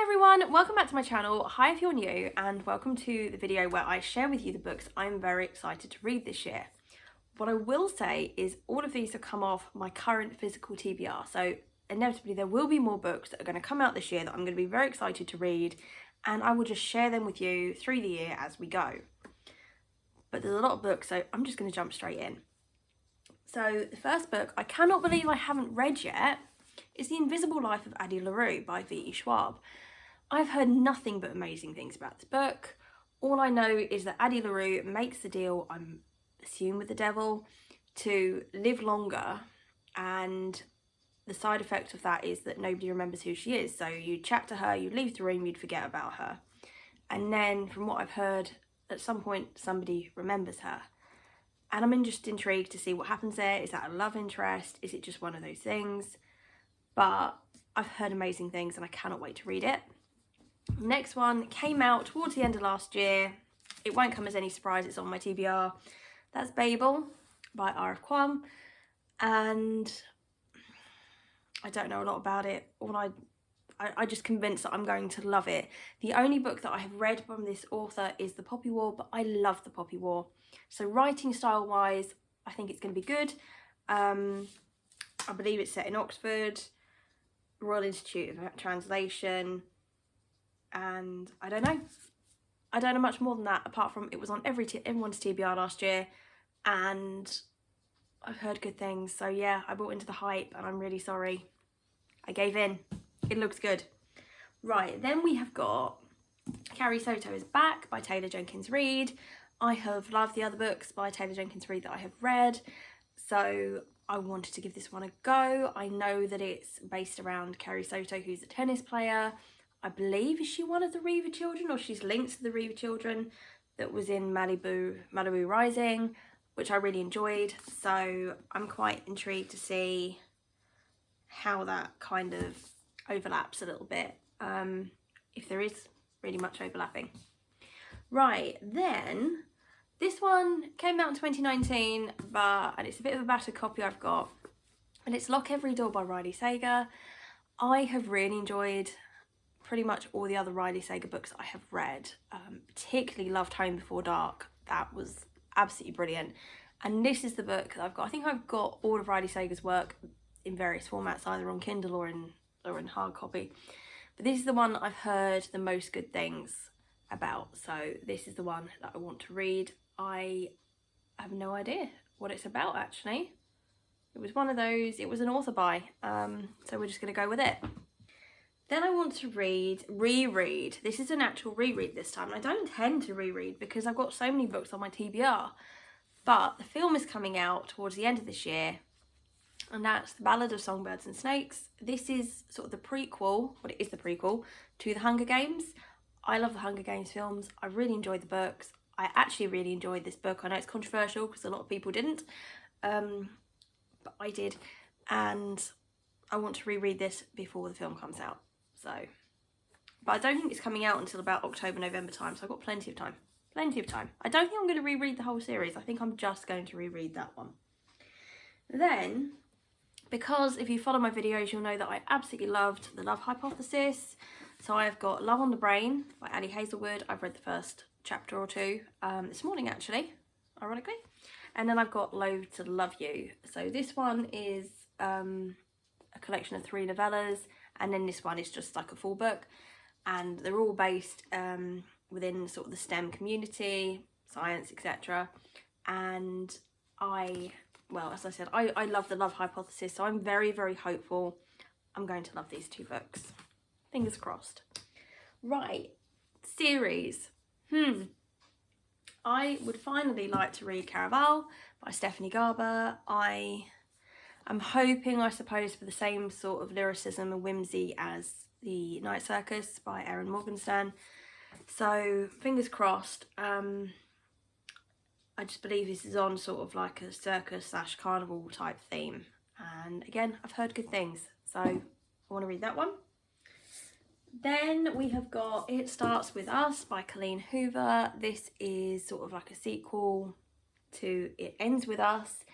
everyone, welcome back to my channel. Hi if you're new, and welcome to the video where I share with you the books I'm very excited to read this year. What I will say is all of these have come off my current physical TBR, so inevitably there will be more books that are going to come out this year that I'm going to be very excited to read, and I will just share them with you through the year as we go. But there's a lot of books, so I'm just going to jump straight in. So the first book I cannot believe I haven't read yet is The Invisible Life of Addie LaRue by V.E. Schwab. I've heard nothing but amazing things about this book. All I know is that Addie LaRue makes the deal, I'm assuming with the devil, to live longer, and the side effect of that is that nobody remembers who she is. So you chat to her, you leave the room, you'd forget about her. And then from what I've heard, at some point somebody remembers her. And I'm just intrigued to see what happens there. Is that a love interest? Is it just one of those things? But I've heard amazing things and I cannot wait to read it. Next one came out towards the end of last year. It won't come as any surprise, it's on my TBR. That's Babel by R.F. Kuang. And I don't know a lot about it. I just convinced that I'm going to love it. The only book that I have read from this author is The Poppy War, but I love The Poppy War. So writing style wise, I think it's going to be good. I believe it's set in Oxford, Royal Institute of Translation, and I don't know much more than that, apart from it was on everyone's TBR last year, and I've heard good things. So yeah, I bought into the hype and I'm really sorry. I gave in. It looks good. Right, then we have got Carrie, Soto is Back by Taylor Jenkins Reid. I have loved the other books by Taylor Jenkins Reid that I have read, so I wanted to give this one a go. I know that it's based around Carrie Soto, who's a tennis player. I believe, is she one of the Reaver children, or she's linked to the Reaver children that was in Malibu Rising, which I really enjoyed. So I'm quite intrigued to see how that kind of overlaps a little bit, if there is really much overlapping. Right, then this one came out in 2019, and it's a bit of a battered copy I've got, and it's Lock Every Door by Riley Sager. I have really enjoyed pretty much all the other Riley Sager books I have read. Particularly loved Home Before Dark. That was absolutely brilliant. And this is the book that I've got. I think I've got all of Riley Sager's work in various formats, either on Kindle or in hard copy. But this is the one I've heard the most good things about. So this is the one that I want to read. I have no idea what it's about, actually. It was one of those, it was an author buy, so we're just going to go with it. Then I want to reread. This is an actual reread this time. I don't intend to reread because I've got so many books on my TBR. But the film is coming out towards the end of this year, and that's The Ballad of Songbirds and Snakes. This is sort of the prequel, well, it is the prequel to The Hunger Games. I love the Hunger Games films. I really enjoyed the books. I actually really enjoyed this book. I know it's controversial because a lot of people didn't, but I did. And I want to reread this before the film comes out. So, but I don't think it's coming out until about October, November time. So I've got plenty of time. Plenty of time. I don't think I'm going to reread the whole series. I think I'm just going to reread that one. Then, because if you follow my videos, you'll know that I absolutely loved The Love Hypothesis. So I've got Love on the Brain by Addie Hazelwood. I've read the first chapter or two this morning, actually, ironically. And then I've got Loathe to Love You. So this one is a collection of 3 novellas, and then this one is just like a full book. And they're all based within sort of the STEM community, science, etc. And well, as I said, I love The Love Hypothesis, so I'm very, very hopeful I'm going to love these 2 books. Fingers crossed. Right, series. I would finally like to read Caraval by Stephanie Garber. I'm hoping, I suppose, for the same sort of lyricism and whimsy as The Night Circus by Erin Morgenstern. So, fingers crossed. I just believe this is on sort of like a circus/carnival type theme. And again, I've heard good things, so I want to read that one. Then we have got It Starts With Us by Colleen Hoover. This is sort of like a sequel to It Ends With Us,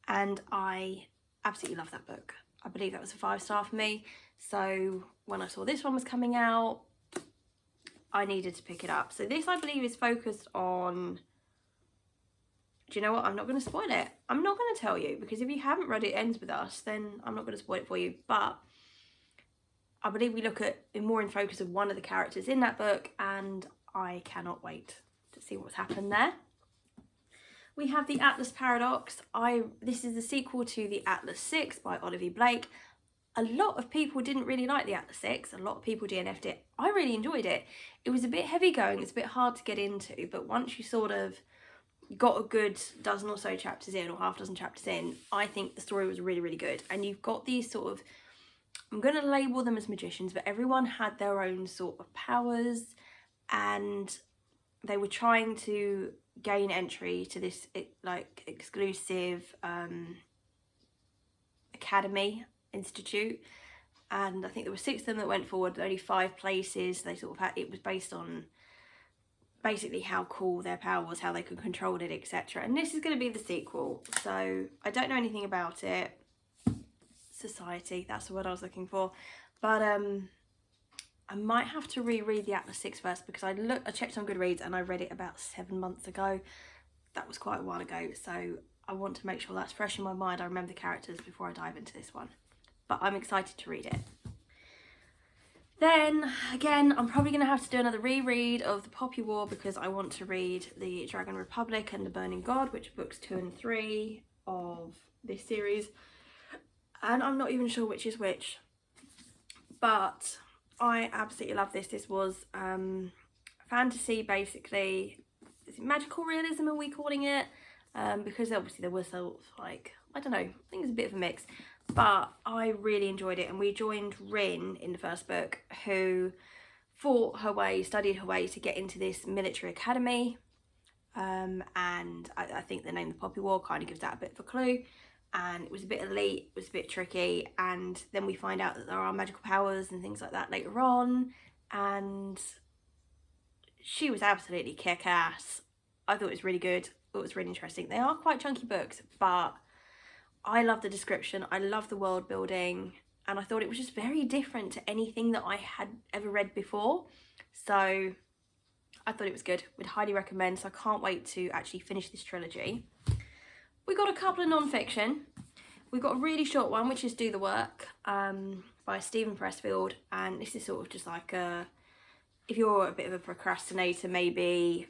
and I absolutely love that book. I believe that was a 5-star for me. So when I saw this one was coming out, I needed to pick it up. So this, I believe, is focused on... Do you know what? I'm not going to spoil it. I'm not going to tell you, because if you haven't read It Ends With Us, then I'm not going to spoil it for you. But I believe we look at more in focus of one of the characters in that book, and I cannot wait to see what's happened there. We have The Atlas Paradox. This is the sequel to The Atlas 6 by Olivia Blake. A lot of people didn't really like The Atlas 6. A lot of people DNF'd it. I really enjoyed it. It was a bit heavy going. It's a bit hard to get into, but once you sort of got a good dozen or so chapters in, or half dozen chapters in, I think the story was really, really good. And you've got these sort of, I'm going to label them as magicians, but everyone had their own sort of powers, and they were trying to gain entry to this like exclusive academy institute. And I think there were 6 of them that went forward, only 5 places. They sort of had, it was based on basically how cool their power was, how they could control it, etc. And this is going to be the sequel, so I don't know anything about it. Society, that's the word I was looking for. But I might have to reread the Atlas 6 first, because I checked on Goodreads and I read it about 7 months ago. That was quite a while ago, so I want to make sure that's fresh in my mind. I remember the characters before I dive into this one, but I'm excited to read it. Then, again, I'm probably going to have to do another reread of The Poppy War, because I want to read The Dragon Republic and The Burning God, which are books 2 and 3 of this series. And I'm not even sure which is which. But I absolutely love this. This was fantasy, basically. Is it magical realism, are we calling it? Because obviously there was sort of like, I don't know, I think it's a bit of a mix. But I really enjoyed it, and we joined Rin in the first book, who fought her way, studied her way to get into this military academy. And I think the name The Poppy War kind of gives that a bit of a clue. And it was a bit elite, it was a bit tricky, and then we find out that there are magical powers and things like that later on. And she was absolutely kick-ass. I thought it was really good. It was really interesting. They are quite chunky books, but I love the description, I love the world building, and I thought it was just very different to anything that I had ever read before. So I thought it was good. Would highly recommend. So I can't wait to actually finish this trilogy. We got a couple of non-fiction. We've got a really short one, which is Do the Work by Stephen Pressfield, and this is sort of just like a, if you're a bit of a procrastinator maybe,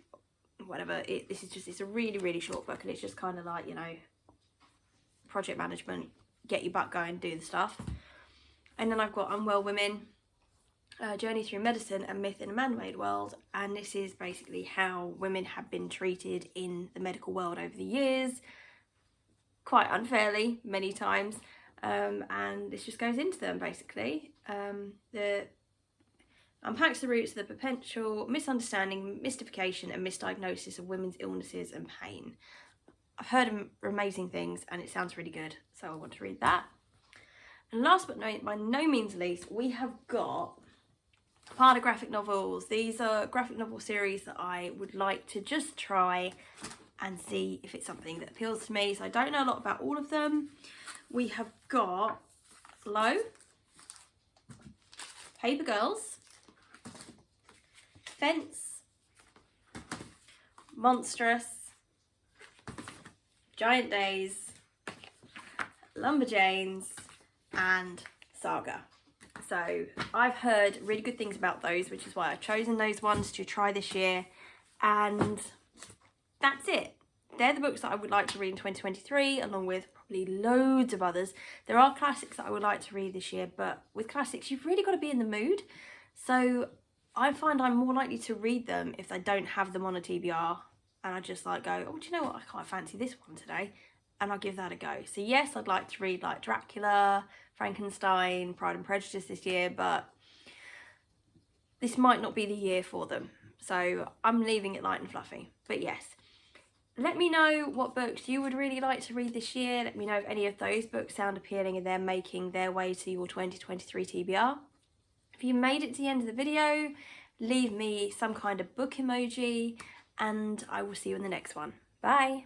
whatever, it's a really, really short book, and it's just kind of like, you know, project management, get your butt going, do the stuff. And then I've got Unwell Women, Journey Through Medicine and Myth in a Man-Made World, and this is basically how women have been treated in the medical world over the years, quite unfairly many times, and this just goes into them basically. Unpacks the roots of the potential misunderstanding, mystification and misdiagnosis of women's illnesses and pain. I've heard amazing things and it sounds really good, so I want to read that. And last but by no means least, we have got part of graphic novels. These are graphic novel series that I would like to just try and see if it's something that appeals to me. So I don't know a lot about all of them. We have got Flow, Paper Girls, Fence, Monstrous, Giant Days, Lumberjanes and Saga. So I've heard really good things about those, which is why I've chosen those ones to try this year. And that's it. They're the books that I would like to read in 2023, along with probably loads of others. There are classics that I would like to read this year, but with classics, you've really got to be in the mood. So I find I'm more likely to read them if I don't have them on a TBR, and I just like go, oh, do you know what? I quite fancy this one today, and I'll give that a go. So yes, I'd like to read like Dracula, Frankenstein, Pride and Prejudice this year, but this might not be the year for them. So I'm leaving it light and fluffy. But yes, let me know what books you would really like to read this year. Let me know if any of those books sound appealing and they're making their way to your 2023 TBR. If you made it to the end of the video, leave me some kind of book emoji, and I will see you in the next one. Bye!